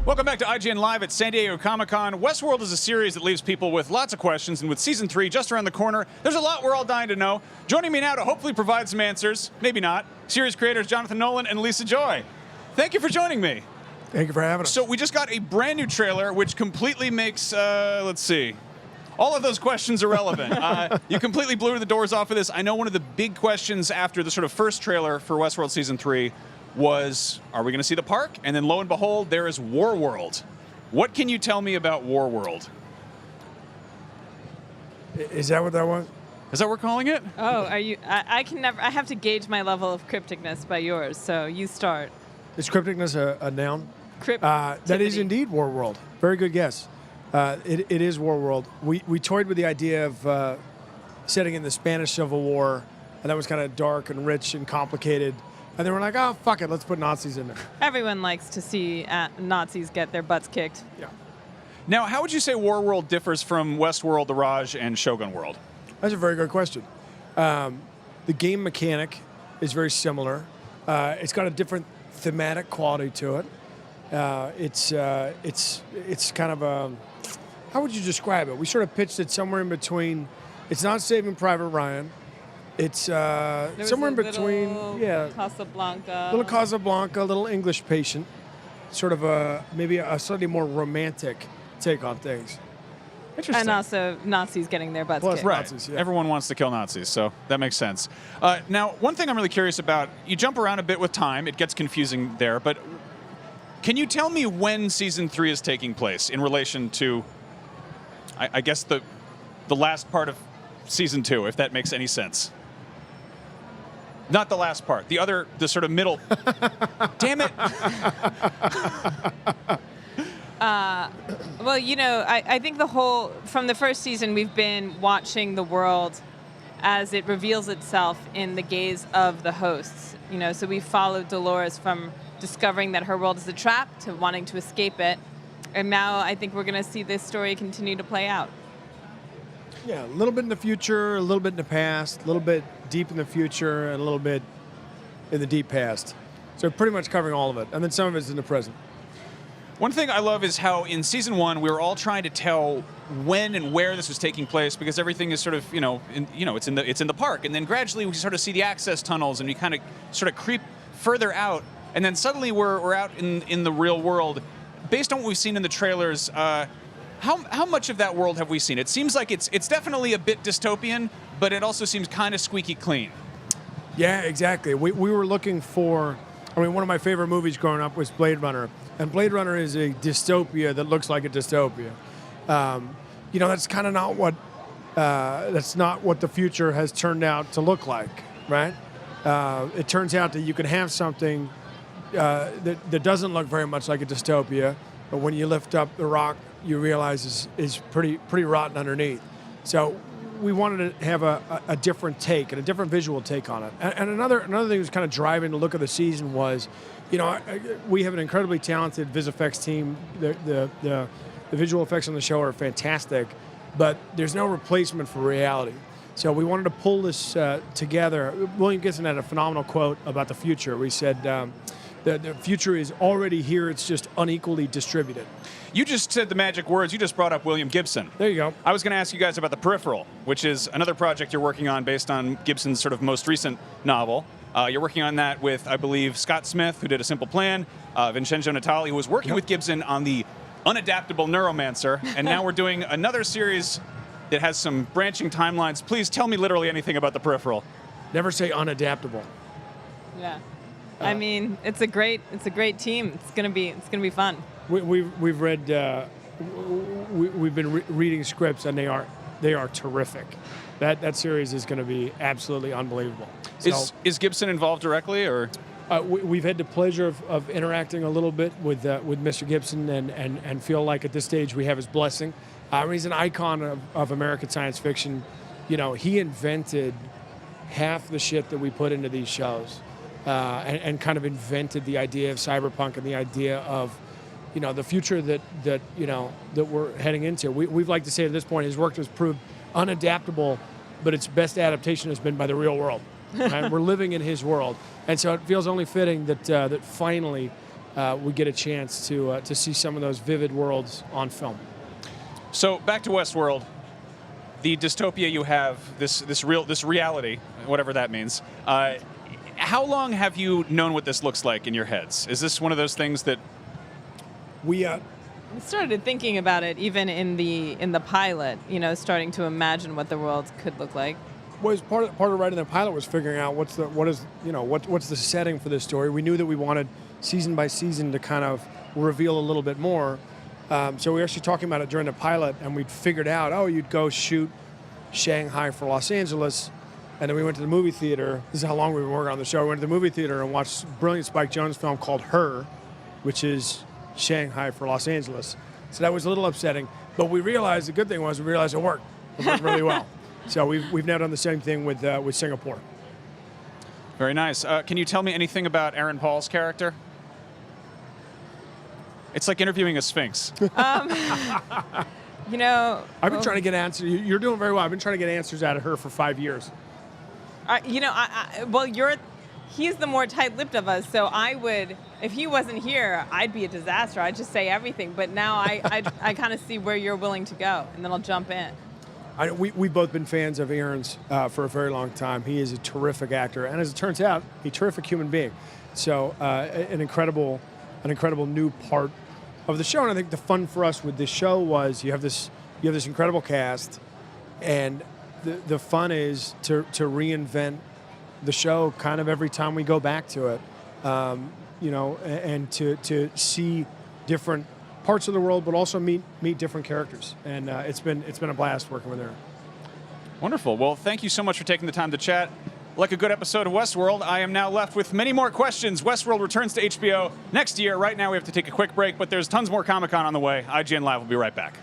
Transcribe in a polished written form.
Welcome back to IGN Live at San Diego Comic-Con. Westworld is a series that leaves people with lots of questions, and with Season 3 just around the corner, there's a lot we're all dying to know. Joining me now to hopefully provide some answers, maybe not, series creators Jonathan Nolan and Lisa Joy. Thank you for joining me. Thank you for having us. So we just got a brand new trailer, which completely makes, let's see, all of those questions irrelevant. You completely blew the doors off of this. I know one of the big questions after the sort of first trailer for Westworld Season 3 was, are we going to see the park? And then lo and behold, there is Warworld. What can you tell me about Warworld? Is that what that was? Is that what we're calling it? Oh, are you? I can never. I have to gauge my level of crypticness by yours. So you start. Is crypticness a noun? Crypticity. That is indeed Warworld. Very good guess. It is Warworld. We toyed with the idea of setting in the Spanish Civil War, and that was kind of dark and rich and complicated. And then we're like, oh, fuck it, let's put Nazis in there. Everyone likes to see Nazis get their butts kicked. Yeah. Now, how would you say Warworld differs from Westworld, The Raj, and Shogun World? That's a very good question. The game mechanic is very similar. It's got a different thematic quality to it. It's kind of a, how would you describe it? We sort of pitched it somewhere in between. It's not Saving Private Ryan. It's somewhere in between, yeah. Casablanca. Little Casablanca, little English Patient. Sort of maybe a slightly more romantic take on things. Interesting. And also Nazis getting their butts Plus kicked. Right. Nazis, yeah. Everyone wants to kill Nazis, so that makes sense. Now, one thing I'm really curious about, you jump around a bit with time. It gets confusing there, but can you tell me when Season 3 is taking place in relation to, I guess, the last part of Season 2, if that makes any sense? Not the last part. The sort of middle. Damn it. Well, you know, I think from the first season, we've been watching the world as it reveals itself in the gaze of the hosts. You know, so we followed Dolores from discovering that her world is a trap to wanting to escape it. And now I think we're going to see this story continue to play out. Yeah, a little bit in the future, a little bit in the past, a little bit deep in the future, and a little bit in the deep past. So pretty much covering all of it. And then some of it's in the present. One thing I love is how in Season 1 we were all trying to tell when and where this was taking place, because everything is sort of, it's in the park, and then gradually we sort of see the access tunnels, and we kind of sort of creep further out, and then suddenly we're out in the real world. Based on what we've seen in the trailers, how much of that world have we seen? It seems like it's definitely a bit dystopian, but it also seems kind of squeaky clean. Yeah, exactly. We were looking for, one of my favorite movies growing up was Blade Runner. And Blade Runner is a dystopia that looks like a dystopia. That's kind of not what the future has turned out to look like, right? It turns out that you can have something that doesn't look very much like a dystopia, but when you lift up the rock, you realize is pretty rotten underneath. So we wanted to have a different take and a different visual take on it. And another thing that was kind of driving the look of the season was, we have an incredibly talented VisFX team. The visual effects on the show are fantastic, but there's no replacement for reality. So we wanted to pull this together. William Gibson had a phenomenal quote about the future. We said, the future is already here, it's just unequally distributed. You just said the magic words. You just brought up William Gibson. There you go. I was going to ask you guys about The Peripheral, which is another project you're working on based on Gibson's sort of most recent novel. You're working on that with, I believe, Scott Smith, who did A Simple Plan, Vincenzo Natali, who was working with Gibson on the Unadaptable Neuromancer, and now we're doing another series that has some branching timelines. Please tell me literally anything about The Peripheral. Never say unadaptable. Yeah. It's a great team. It's gonna be fun. We've read we've been reading scripts, and they are terrific. That series is going to be absolutely unbelievable. So, is Gibson involved directly, or? We've had the pleasure of interacting a little bit with Mr. Gibson, and feel like at this stage we have his blessing. He's an icon of American science fiction. He invented half the shit that we put into these shows. And kind of invented the idea of cyberpunk and the idea of, the future that we're heading into. We've like to say at this point, his work has proved unadaptable, but its best adaptation has been by the real world. Right? We're living in his world, and so it feels only fitting that finally we get a chance to see some of those vivid worlds on film. So back to Westworld, the dystopia you have, this reality, whatever that means. How long have you known what this looks like in your heads? Is this one of those things that We I started thinking about it even in the pilot, starting to imagine what the world could look like. was part of writing the pilot was figuring out what's the setting for this story. We knew that we wanted season by season to kind of reveal a little bit more. So we were actually talking about it during the pilot, and we'd figured out, you'd go shoot Shanghai for Los Angeles, and then we went to the movie theater. This is how long we've been working on the show. We went to the movie theater and watched a brilliant Spike Jonze film called Her, which is Shanghai for Los Angeles. So that was a little upsetting, but we realized the good thing was it worked. It worked really well. So we've now done the same thing with Singapore. Very nice. Can you tell me anything about Aaron Paul's character? It's like interviewing a sphinx. I've been trying to get answers. You're doing very well. I've been trying to get answers out of her for 5 years. He's the more tight-lipped of us, so I would, if he wasn't here, I'd be a disaster. I'd just say everything. But now I kind of see where you're willing to go, and then I'll jump in. We've both been fans of Aaron's for a very long time. He is a terrific actor, and as it turns out, a terrific human being. So an incredible new part of the show. And I think the fun for us with this show was you have this incredible cast, and the fun is to reinvent the show kind of every time we go back to it, and to see different parts of the world, but also meet different characters. And it's been a blast working with Aaron. Wonderful. Well, thank you so much for taking the time to chat. Like a good episode of Westworld, I am now left with many more questions. Westworld returns to HBO next year. Right now we have to take a quick break, but there's tons more Comic-Con on the way. IGN Live will be right back.